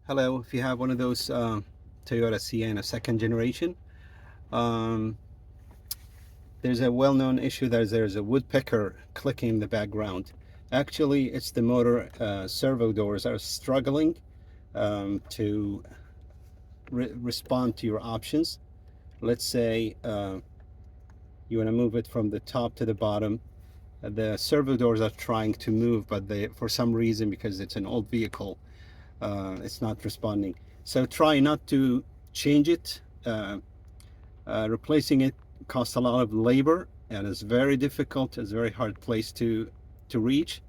Hello, if you have one of those Toyota Sienna second generation, um, there's a well-known issue that there's a woodpecker clicking in the background. Actually, it's the motor servo doors are struggling to respond to your options. Let's say you want to move it from the top to the bottom. The servo doors are trying to move, but they, for some reason, because it's an old vehicle, it's not responding. So try not to change it. Replacing it costs a lot of labor and it's very difficult. It's a very hard place to reach,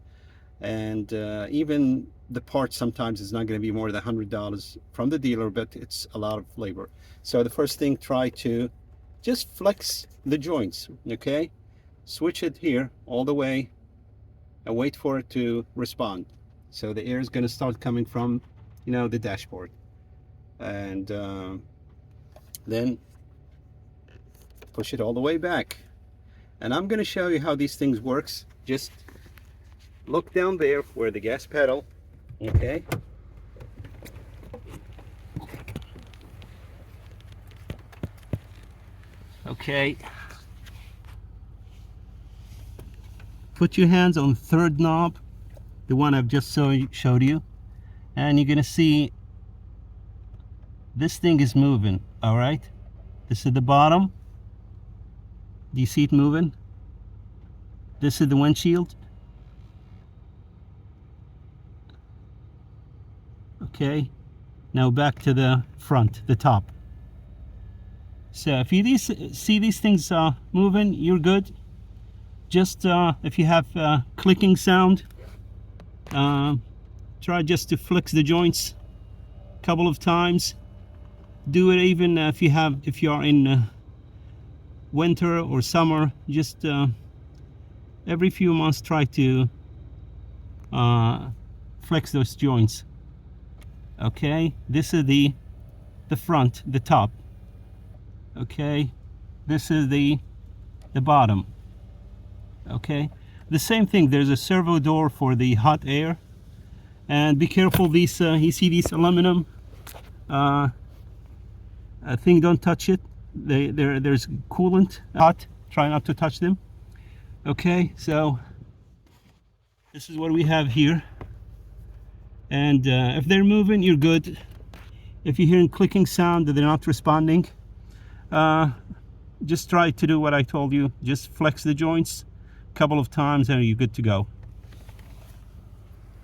and even the part sometimes is not going to be more than $100 from the dealer, but it's a lot of labor. So the first thing, try to just flex the joints. Okay, switch it here all the way and wait for it to respond. So the air is going to start coming from, the dashboard, and then push it all the way back. And I'm going to show you how these things works. Just look down there where the gas pedal, okay? Okay. Put your hands on the third knob, the one I've just showed you, and you're gonna see this thing is moving. All right, this is the bottom. Do you see it moving? This is the windshield. Okay, now back to the front, the top. So if you see these things moving, you're good. Just if you have clicking sound, try just to flex the joints a couple of times. Do it even if you are in winter or summer. Just every few months try to flex those joints. Okay, this is the front, the top. Okay, this is the bottom. Okay, the same thing, there's a servo door for the hot air, and be careful, these you see these aluminum thing, don't touch it. There's coolant hot, try not to touch them. Okay, so this is what we have here, and if they're moving, you're good. If you're hearing clicking sound that they're not responding, just try to do what I told you. Just flex the joints a couple of times and you're good to go.